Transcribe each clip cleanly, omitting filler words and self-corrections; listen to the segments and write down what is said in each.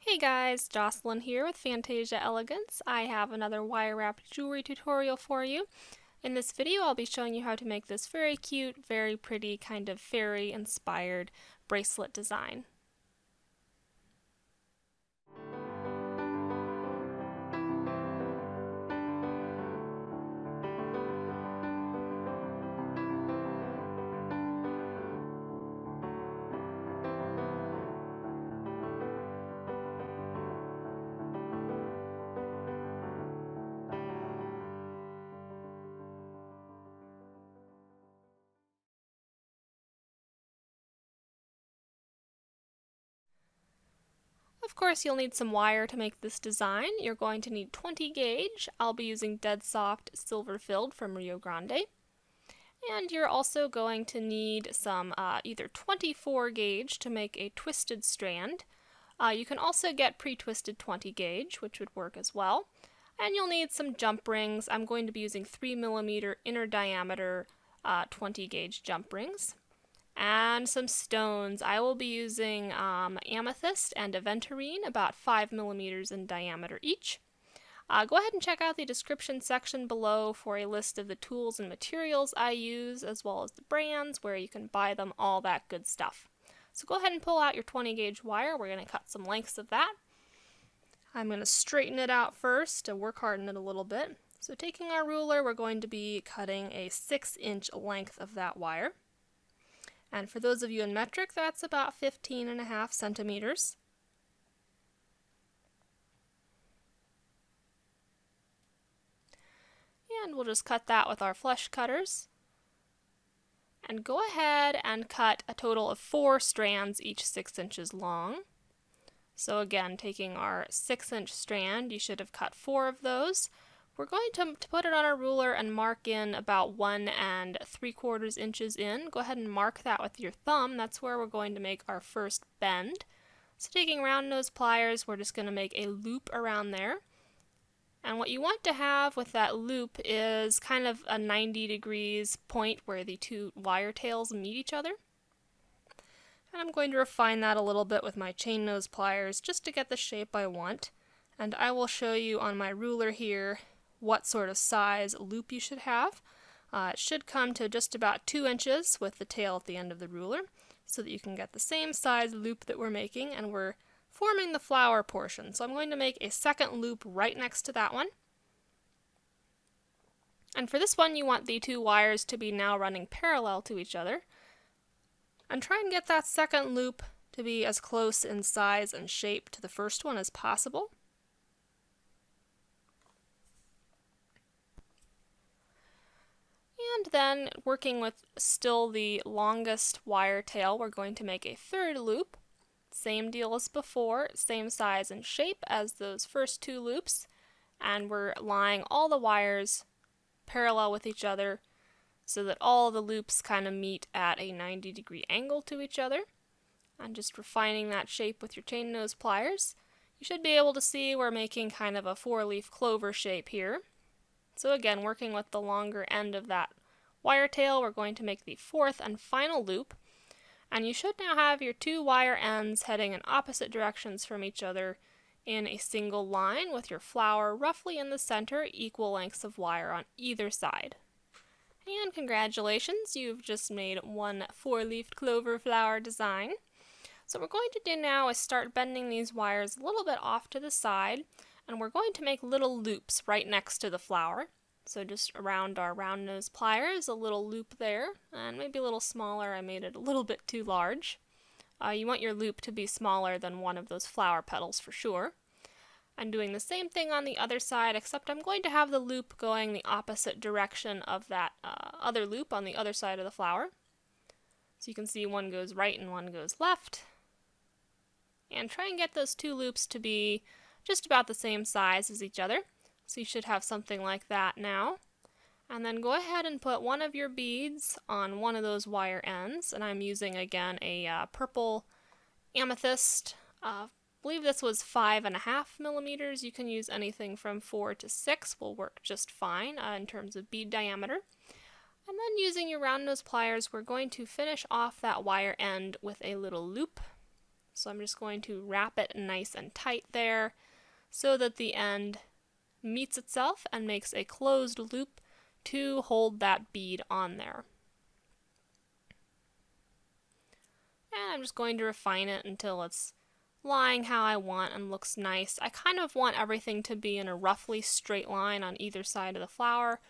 Hey guys, Jocelyn here with Fantasia Elegance. I have another wire wrapped jewelry tutorial for you. In this video I'll be showing you how to make this very cute, very pretty, kind of fairy inspired bracelet design. Of course, you'll need some wire to make this design. You're going to need 20 gauge. I'll be using dead soft silver filled from Rio Grande. And you're also going to need some either 24 gauge to make a twisted strand. You can also get pre-twisted 20 gauge, which would work as well. And you'll need some jump rings. I'm going to be using 3mm inner diameter 20 gauge jump rings. And some stones. I will be using amethyst and aventurine, about 5mm in diameter each. Go ahead and check out the description section below for a list of the tools and materials I use, as well as the brands, where you can buy them, all that good stuff. So go ahead and pull out your 20 gauge wire. We're going to cut some lengths of that. I'm going to straighten it out first to work harden it a little bit. So taking our ruler, we're going to be cutting a 6-inch length of that wire. And for those of you in metric, that's about 15.5 centimeters. And we'll just cut that with our flush cutters. And go ahead and cut a total of 4 strands, each 6 inches long. So again, taking our 6-inch strand, you should have cut 4 of those. We're going to put it on our ruler and mark in about 1 3/4 inches in. Go ahead and mark that with your thumb. That's where we're going to make our first bend. So taking round nose pliers, we're just going to make a loop around there. And what you want to have with that loop is kind of a 90 degrees point where the two wire tails meet each other. And I'm going to refine that a little bit with my chain nose pliers just to get the shape I want. And I will show you on my ruler here what sort of size loop you should have. It should come to just about 2 inches with the tail at the end of the ruler, so that you can get the same size loop that we're making, and we're forming the flower portion. So I'm going to make a second loop right next to that one. And for this one, you want the two wires to be now running parallel to each other. And try and get that second loop to be as close in size and shape to the first one as possible. And then, working with still the longest wire tail, we're going to make a third loop. Same deal as before, same size and shape as those first 2 loops. And we're lying all the wires parallel with each other so that all the loops kind of meet at a 90-degree angle to each other. And just refining that shape with your chain nose pliers. You should be able to see we're making kind of a 4-leaf clover shape here. So again, working with the longer end of that wire tail, we're going to make the 4th and final loop. And you should now have your 2 wire ends heading in opposite directions from each other in a single line with your flower roughly in the center, equal lengths of wire on either side. And congratulations, you've just made one 4-leaf clover flower design. So what we're going to do now is start bending these wires a little bit off to the side, and we're going to make little loops right next to the flower. So just around our round nose pliers, a little loop there, and maybe a little smaller. I made it a little bit too large. You want your loop to be smaller than one of those flower petals for sure. I'm doing the same thing on the other side, except I'm going to have the loop going the opposite direction of that other loop on the other side of the flower. So you can see one goes right and one goes left. And try and get those 2 loops to be just about the same size as each other. So you should have something like that now. And then go ahead and put one of your beads on one of those wire ends. And I'm using, again, a purple amethyst. I believe this was 5.5mm. You can use anything from 4 to 6 will work just fine in terms of bead diameter. And then using your round nose pliers, we're going to finish off that wire end with a little loop. So I'm just going to wrap it nice and tight there so that the end meets itself and makes a closed loop to hold that bead on there. And I'm just going to refine it until it's lying how I want and looks nice. I kind of want everything to be in a roughly straight line on either side of the flower,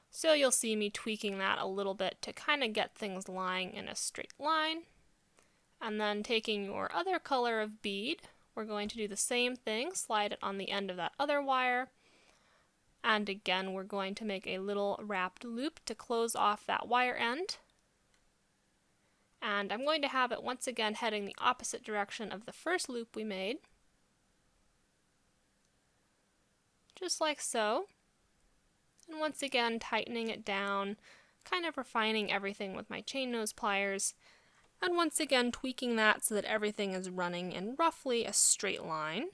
so you'll see me tweaking that a little bit to kind of get things lying in a straight line. And then taking your other color of bead, we're going to do the same thing, slide it on the end of that other wire, and again we're going to make a little wrapped loop to close off that wire end. And I'm going to have it once again heading the opposite direction of the first loop we made, just like so. And once again tightening it down, kind of refining everything with my chain nose pliers, and once again tweaking that so that everything is running in roughly a straight line.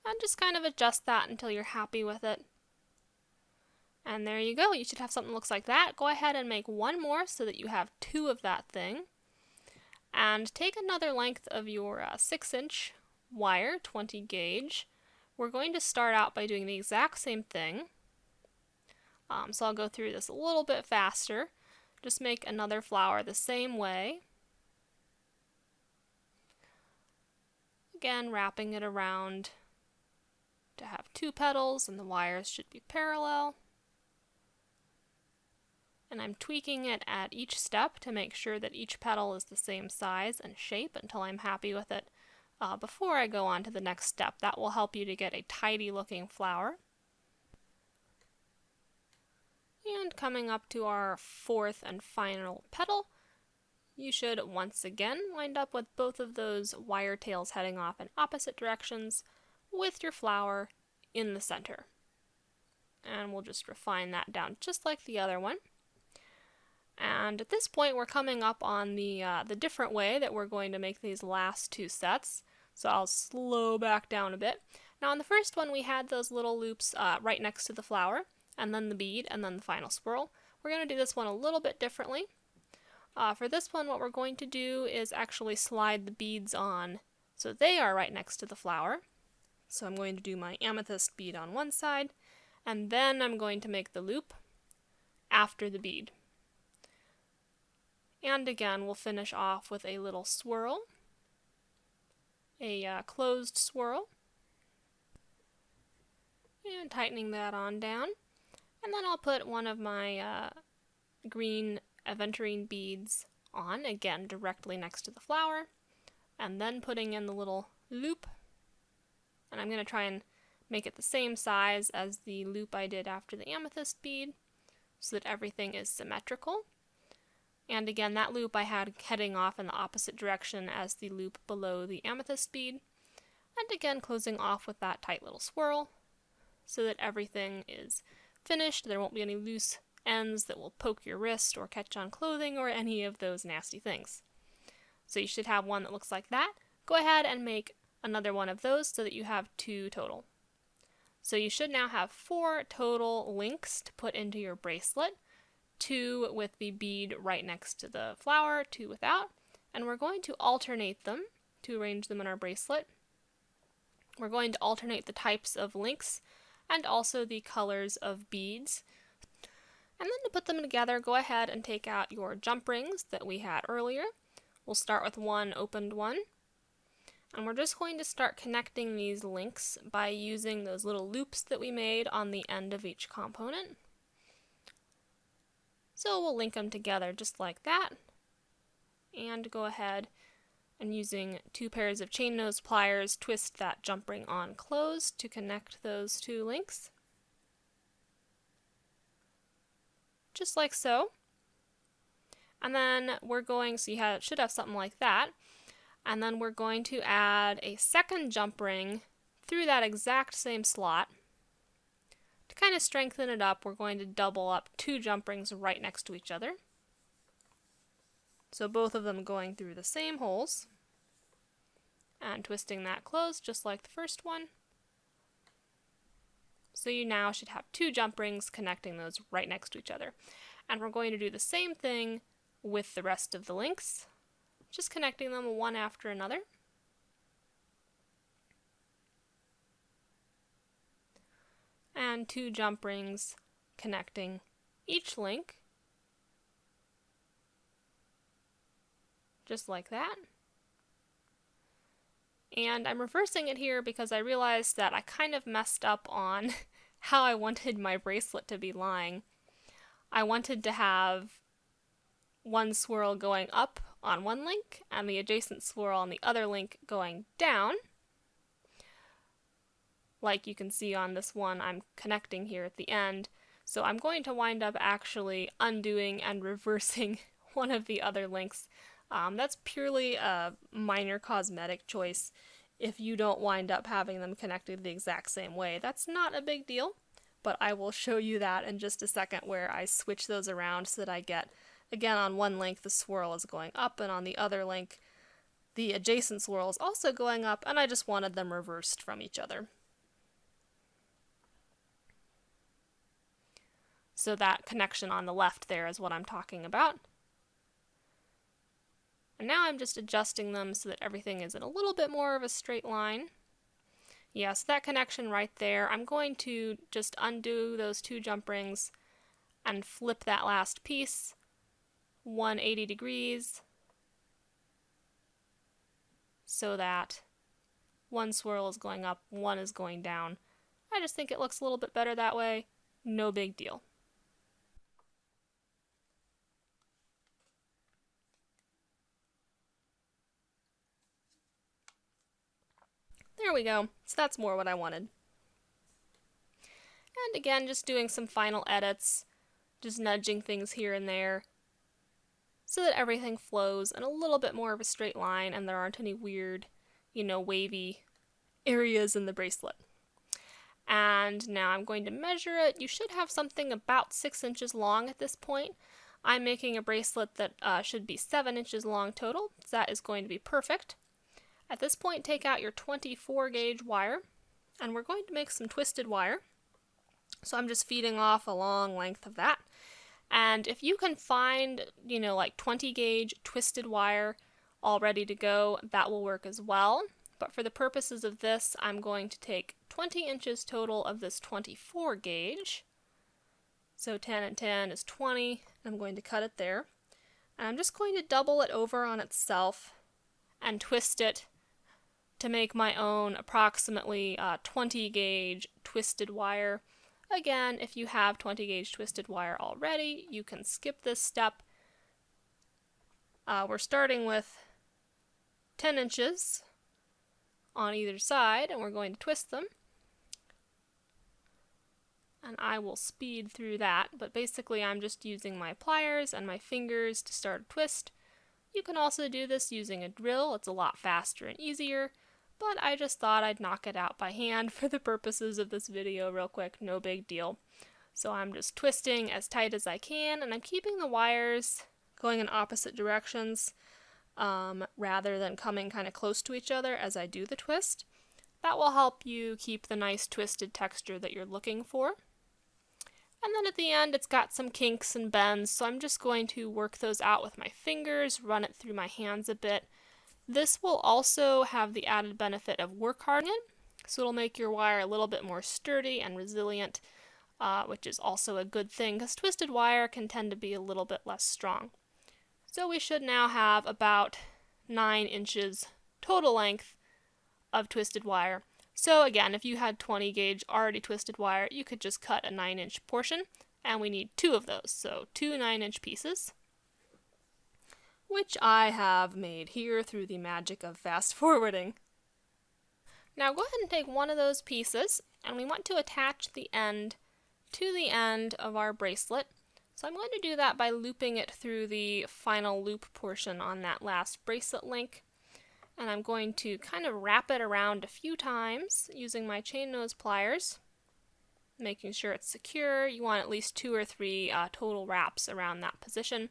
And just kind of adjust that until you're happy with it. And there you go, you should have something that looks like that. Go ahead and make one more so that you have two of that thing. And take another length of your 6-inch wire, 20 gauge. We're going to start out by doing the exact same thing. So I'll go through this a little bit faster. Just make another flower the same way. Again, wrapping it around to have two petals, and the wires should be parallel. And I'm tweaking it at each step to make sure that each petal is the same size and shape until I'm happy with it before I go on to the next step. That will help you to get a tidy looking flower. And coming up to our fourth and final petal, you should once again wind up with both of those wire tails heading off in opposite directions with your flower in the center. And we'll just refine that down just like the other one. And at this point we're coming up on the different way that we're going to make these last two sets. So I'll slow back down a bit. Now on the first one we had those little loops right next to the flower, and then the bead, and then the final swirl. We're going to do this one a little bit differently. For this one what we're going to do is actually slide the beads on so they are right next to the flower. So I'm going to do my amethyst bead on one side, and then I'm going to make the loop after the bead. And again, we'll finish off with a little swirl, a closed swirl, and tightening that on down. And then I'll put one of my green aventurine beads on, again directly next to the flower, and then putting in the little loop. And I'm going to try and make it the same size as the loop I did after the amethyst bead so that everything is symmetrical. And again, that loop I had heading off in the opposite direction as the loop below the amethyst bead. And again, closing off with that tight little swirl so that everything is finished. There won't be any loose ends that will poke your wrist or catch on clothing or any of those nasty things. So you should have one that looks like that. Go ahead and make another one of those so that you have two total. So you should now have 4 total links to put into your bracelet. 2 with the bead right next to the flower, 2 without, and we're going to alternate them to arrange them in our bracelet. We're going to alternate the types of links and also the colors of beads. And then to put them together, go ahead and take out your jump rings that we had earlier. We'll start with one opened one, and we're just going to start connecting these links by using those little loops that we made on the end of each component. So we'll link them together just like that, and go ahead and using 2 pairs of chain nose pliers, twist that jump ring on closed to connect those 2 links. Just like so. And then we're going, so you should have something like that, and then we're going to add a second jump ring through that exact same slot. To kind of strengthen it up, we're going to double up 2 jump rings right next to each other. So both of them going through the same holes, and twisting that closed just like the first one. So you now should have 2 jump rings connecting those right next to each other. And we're going to do the same thing with the rest of the links, just connecting them one after another. And 2 jump rings connecting each link, just like that. And I'm reversing it here because I realized that I kind of messed up on how I wanted my bracelet to be lying. I wanted to have one swirl going up on one link and the adjacent swirl on the other link going down. Like you can see on this one I'm connecting here at the end. So I'm going to wind up actually undoing and reversing one of the other links. That's purely a minor cosmetic choice. If you don't wind up having them connected the exact same way, that's not a big deal, but I will show you that in just a second where I switch those around so that I get, again, on one link the swirl is going up and on the other link the adjacent swirl is also going up, and I just wanted them reversed from each other. So that connection on the left there is what I'm talking about. And now I'm just adjusting them so that everything is in a little bit more of a straight line. Yes, that connection right there, I'm going to just undo those 2 jump rings and flip that last piece 180 degrees so that one swirl is going up, one is going down. I just think it looks a little bit better that way. No big deal. There we go. So that's more what I wanted. And again, just doing some final edits, just nudging things here and there so that everything flows in a little bit more of a straight line and there aren't any weird, wavy areas in the bracelet. And now I'm going to measure it. You should have something about 6 inches long at this point. I'm making a bracelet that should be 7 inches long total, so that is going to be perfect. At this point, take out your 24 gauge wire, and we're going to make some twisted wire. So I'm just feeding off a long length of that. And if you can find, like 20 gauge twisted wire all ready to go, that will work as well. But for the purposes of this, I'm going to take 20 inches total of this 24 gauge. So 10 and 10 is 20, and I'm going to cut it there. And I'm just going to double it over on itself and twist it to make my own approximately 20 gauge twisted wire. Again, if you have 20 gauge twisted wire already, you can skip this step. We're starting with 10 inches on either side, and we're going to twist them. And I will speed through that, but basically I'm just using my pliers and my fingers to start a twist. You can also do this using a drill. It's a lot faster and easier, but I just thought I'd knock it out by hand for the purposes of this video real quick, no big deal. So I'm just twisting as tight as I can, and I'm keeping the wires going in opposite directions rather than coming kind of close to each other as I do the twist. That will help you keep the nice twisted texture that you're looking for. And then at the end, it's got some kinks and bends, so I'm just going to work those out with my fingers, run it through my hands a bit. This will also have the added benefit of work hardening, so it'll make your wire a little bit more sturdy and resilient, which is also a good thing, because twisted wire can tend to be a little bit less strong. So we should now have about 9 inches total length of twisted wire. So again, if you had 20 gauge already twisted wire, you could just cut a 9-inch portion, and we need 2 of those, so 2 9-inch pieces, which I have made here through the magic of fast forwarding. Now go ahead and take one of those pieces, and we want to attach the end to the end of our bracelet. So I'm going to do that by looping it through the final loop portion on that last bracelet link. And I'm going to kind of wrap it around a few times using my chain nose pliers, making sure it's secure. You want at least 2 or 3 total wraps around that position.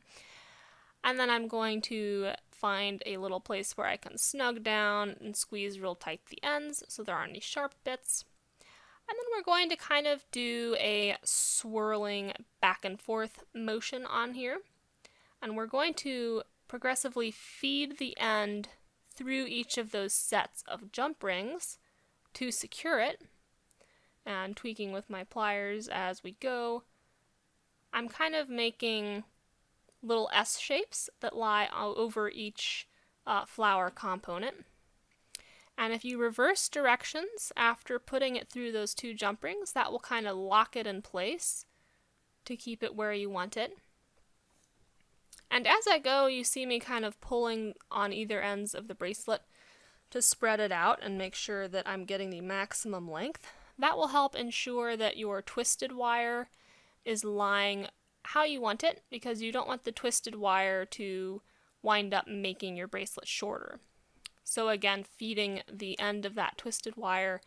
And then I'm going to find a little place where I can snug down and squeeze real tight the ends so there aren't any sharp bits. And then we're going to kind of do a swirling back and forth motion on here. And we're going to progressively feed the end through each of those sets of jump rings to secure it. And tweaking with my pliers as we go, I'm kind of making little S shapes that lie over each flower component. And if you reverse directions after putting it through those two jump rings, that will kind of lock it in place to keep it where you want it. And as I go, you see me kind of pulling on either ends of the bracelet to spread it out and make sure that I'm getting the maximum length. That will help ensure that your twisted wire is lying how you want it, because you don't want the twisted wire to wind up making your bracelet shorter. So again, feeding the end of that twisted wire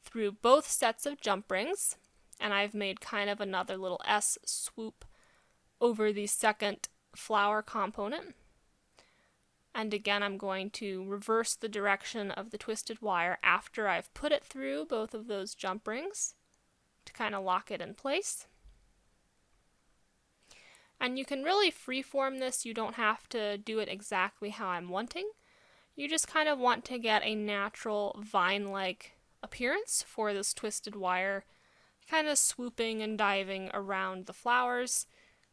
through both sets of jump rings, and I've made kind of another little S swoop over the second flower component. And again, I'm going to reverse the direction of the twisted wire after I've put it through both of those jump rings to kind of lock it in place. And you can really freeform this. You don't have to do it exactly how I'm wanting. You just kind of want to get a natural vine-like appearance for this twisted wire, kind of swooping and diving around the flowers.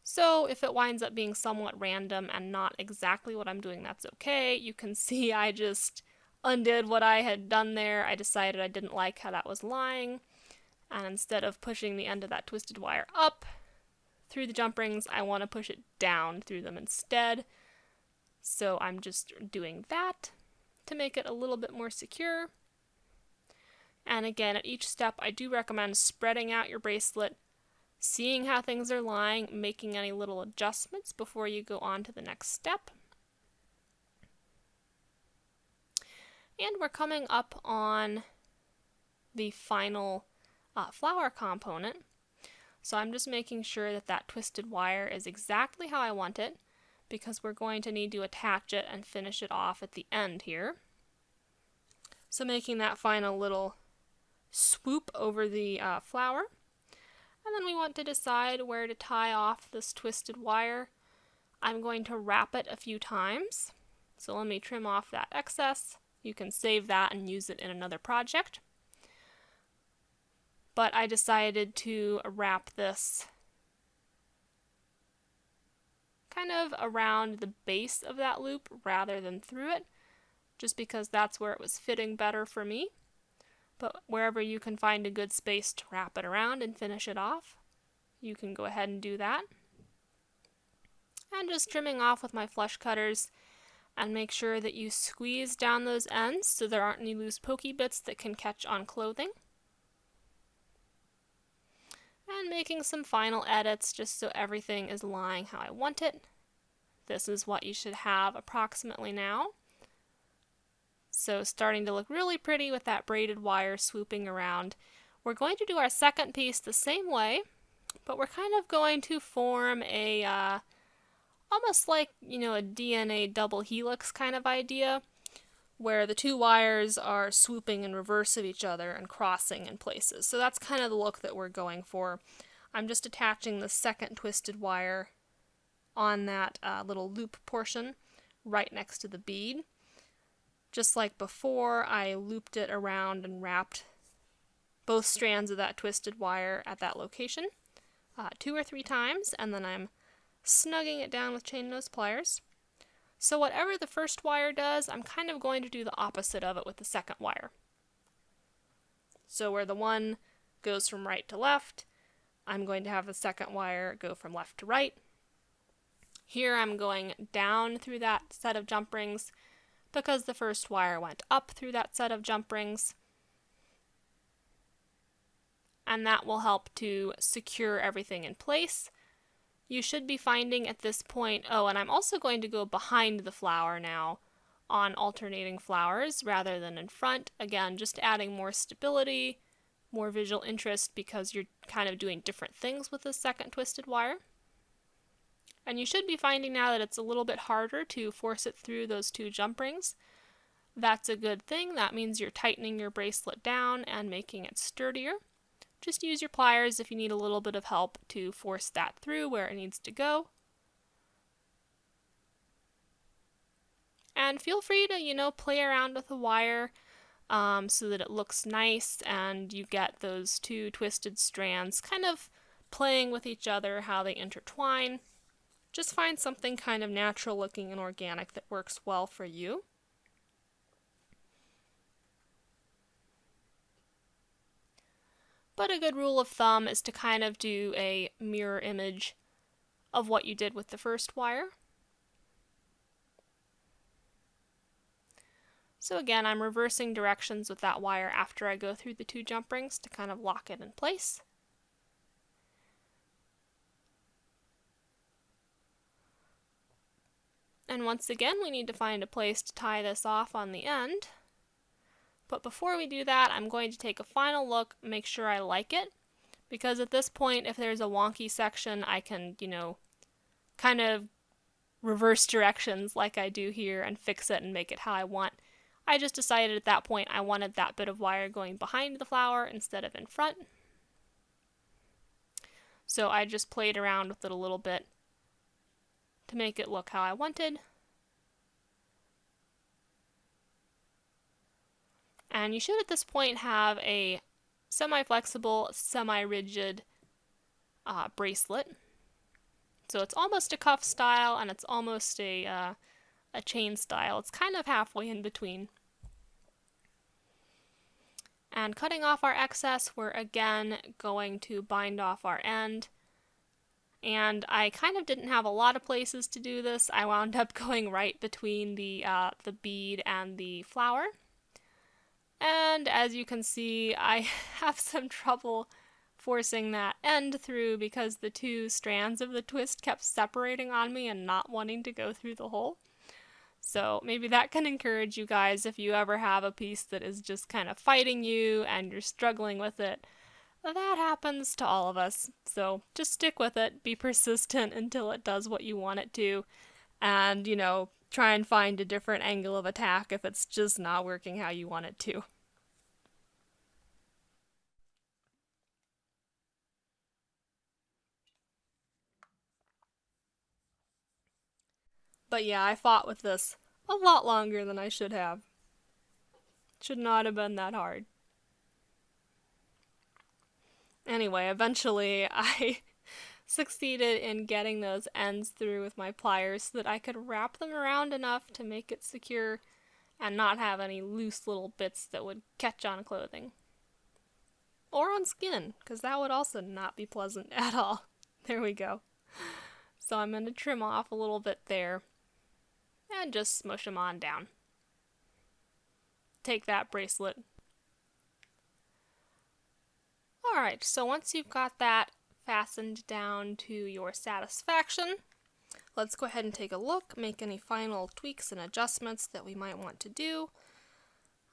So if it winds up being somewhat random and not exactly what I'm doing, that's okay. You can see I just undid what I had done there. I decided I didn't like how that was lying, and instead of pushing the end of that twisted wire up through the jump rings, I want to push it down through them instead. So I'm just doing that to make it a little bit more secure. And again, at each step, I do recommend spreading out your bracelet, seeing how things are lying, making any little adjustments before you go on to the next step. And we're coming up on the final flower component. So I'm just making sure that that twisted wire is exactly how I want it, because we're going to need to attach it and finish it off at the end here. So making that final little swoop over the flower. And then we want to decide where to tie off this twisted wire. I'm going to wrap it a few times. So let me trim off that excess. You can save that and use it in another project. But I decided to wrap this kind of around the base of that loop rather than through it, just because that's where it was fitting better for me. But wherever you can find a good space to wrap it around and finish it off, you can go ahead and do that. And just trimming off with my flush cutters, and make sure that you squeeze down those ends so there aren't any loose pokey bits that can catch on clothing. And making some final edits just so everything is lying how I want it. This is what you should have approximately now. So starting to look really pretty with that braided wire swooping around. We're going to do our second piece the same way, but we're kind of going to form a almost like, a DNA double helix kind of idea, where the two wires are swooping in reverse of each other and crossing in places. So that's kind of the look that we're going for. I'm just attaching the second twisted wire on that little loop portion right next to the bead. Just like before, I looped it around and wrapped both strands of that twisted wire at that location 2 or 3 times, and then I'm snugging it down with chain nose pliers. So whatever the first wire does, I'm kind of going to do the opposite of it with the second wire. So where the one goes from right to left, I'm going to have the second wire go from left to right. Here I'm going down through that set of jump rings because the first wire went up through that set of jump rings. And that will help to secure everything in place. You should be finding at this point, and I'm also going to go behind the flower now on alternating flowers rather than in front. Again, just adding more stability, more visual interest, because you're kind of doing different things with this second twisted wire. And you should be finding now that it's a little bit harder to force it through those 2 jump rings. That's a good thing. That means you're tightening your bracelet down and making it sturdier. Just use your pliers if you need a little bit of help to force that through where it needs to go. And feel free to, play around with the wire so that it looks nice and you get those two twisted strands kind of playing with each other, how they intertwine. Just find something kind of natural looking and organic that works well for you. But a good rule of thumb is to kind of do a mirror image of what you did with the first wire. So again, I'm reversing directions with that wire after I go through the two jump rings to kind of lock it in place. And once again, we need to find a place to tie this off on the end. But before we do that, I'm going to take a final look, make sure I like it, because at this point, if there's a wonky section, I can, kind of reverse directions like I do here and fix it and make it how I want. I just decided at that point I wanted that bit of wire going behind the flower instead of in front. So I just played around with it a little bit to make it look how I wanted. And you should at this point have a semi-flexible, semi-rigid bracelet. So it's almost a cuff style and it's almost a chain style. It's kind of halfway in between. And cutting off our excess, we're again going to bind off our end. And I kind of didn't have a lot of places to do this. I wound up going right between the bead and the flower. And as you can see, I have some trouble forcing that end through because the two strands of the twist kept separating on me and not wanting to go through the hole. So maybe that can encourage you guys if you ever have a piece that is just kind of fighting you and you're struggling with it. That happens to all of us. So just stick with it, be persistent until it does what you want it to, and, try and find a different angle of attack if it's just not working how you want it to. But yeah, I fought with this a lot longer than I should have. Should not have been that hard. Anyway, eventually I succeeded in getting those ends through with my pliers so that I could wrap them around enough to make it secure and not have any loose little bits that would catch on clothing. Or on skin, because that would also not be pleasant at all. There we go. So I'm going to trim off a little bit there and just smush them on down. Take that, bracelet. Alright, so once you've got that fastened down to your satisfaction, let's go ahead and take a look, make any final tweaks and adjustments that we might want to do.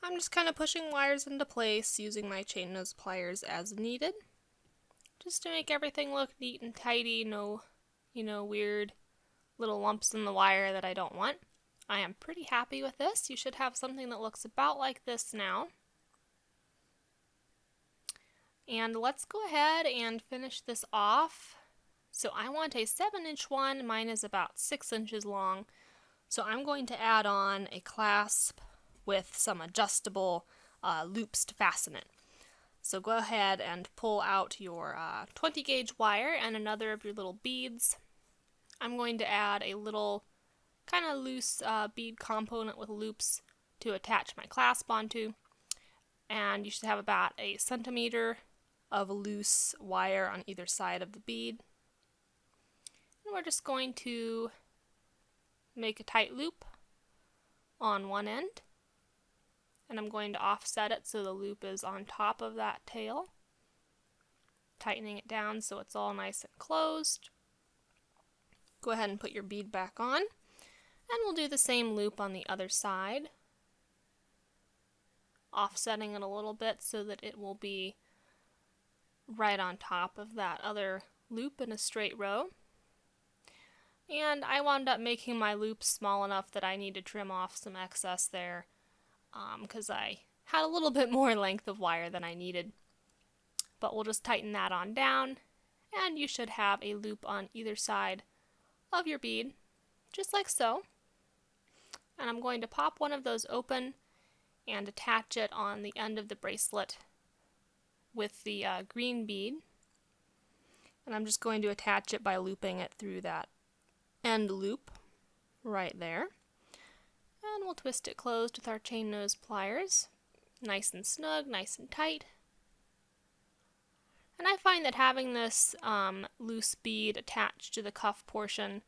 I'm just kind of pushing wires into place using my chain nose pliers as needed, just to make everything look neat and tidy, no, weird little lumps in the wire that I don't want. I am pretty happy with this. You should have something that looks about like this now. And let's go ahead and finish this off. So I want a 7-inch one. Mine is about 6 inches long. So I'm going to add on a clasp with some adjustable loops to fasten it. So go ahead and pull out your 20 gauge wire and another of your little beads. I'm going to add a little kind of loose bead component with loops to attach my clasp onto. And you should have about a centimeter of loose wire on either side of the bead. And we're just going to make a tight loop on one end. And I'm going to offset it so the loop is on top of that tail. Tightening it down so it's all nice and closed. Go ahead and put your bead back on. And we'll do the same loop on the other side. Offsetting it a little bit so that it will be right on top of that other loop in a straight row. And I wound up making my loops small enough that I need to trim off some excess there because I had a little bit more length of wire than I needed. but we'll just tighten that on down, and you should have a loop on either side of your bead, just like so. And I'm going to pop one of those open and attach it on the end of the bracelet with the green bead. And I'm just going to attach it by looping it through that end loop right there. And we'll twist it closed with our chain nose pliers. Nice and snug, nice and tight. And I find that having this loose bead attached to the cuff portion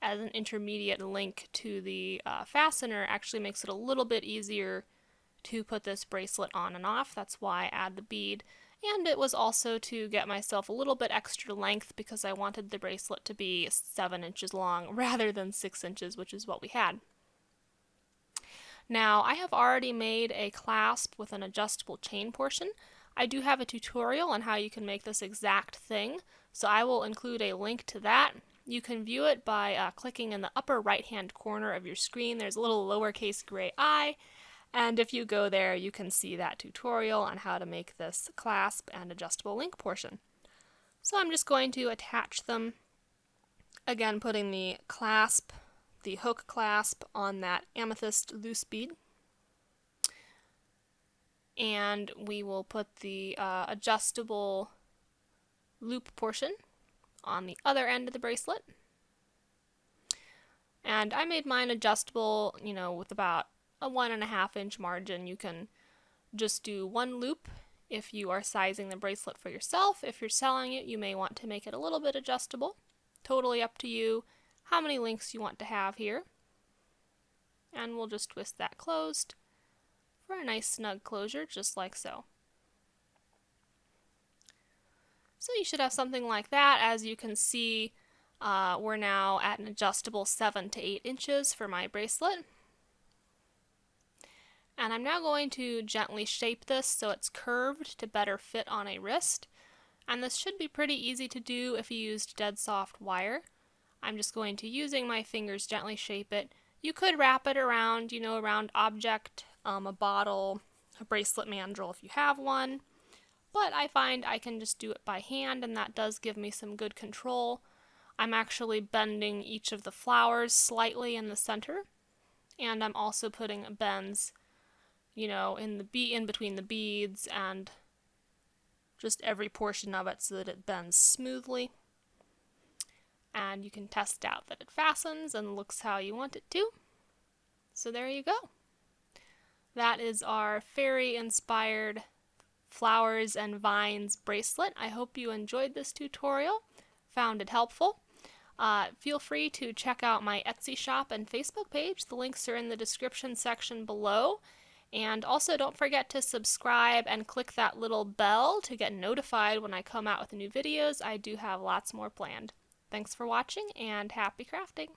as an intermediate link to the fastener actually makes it a little bit easier to put this bracelet on and off. That's why I add the bead. And it was also to get myself a little bit extra length because I wanted the bracelet to be 7 inches long rather than 6 inches, which is what we had. Now, I have already made a clasp with an adjustable chain portion. I do have a tutorial on how you can make this exact thing, so I will include a link to that. You can view it by clicking in the upper right-hand corner of your screen. There's a little lowercase gray I, and if you go there, you can see that tutorial on how to make this clasp and adjustable link portion. So I'm just going to attach them, again putting the clasp, the hook clasp on that amethyst loose bead. And we will put the adjustable loop portion on the other end of the bracelet. And I made mine adjustable, with about a 1.5 inch margin. You can just do one loop if you are sizing the bracelet for yourself. If you're selling it, you may want to make it a little bit adjustable. Totally up to you how many links you want to have here. And we'll just twist that closed for a nice snug closure, just like so. So you should have something like that. As you can see, we're now at an adjustable 7 to 8 inches for my bracelet. And I'm now going to gently shape this so it's curved to better fit on a wrist. And this should be pretty easy to do if you used dead soft wire. I'm just going to, using my fingers, gently shape it. You could wrap it around, around object, a bottle, a bracelet mandrel if you have one. But I find I can just do it by hand, and that does give me some good control. I'm actually bending each of the flowers slightly in the center, and I'm also putting bends, in between the beads and just every portion of it so that it bends smoothly. And you can test out that it fastens and looks how you want it to. So there you go. That is our fairy-inspired flowers and vines bracelet. I hope you enjoyed this tutorial, found it helpful. Feel free to check out my Etsy shop and Facebook page. The links are in the description section below. And also don't forget to subscribe and click that little bell to get notified when I come out with new videos. I do have lots more planned. Thanks for watching and happy crafting!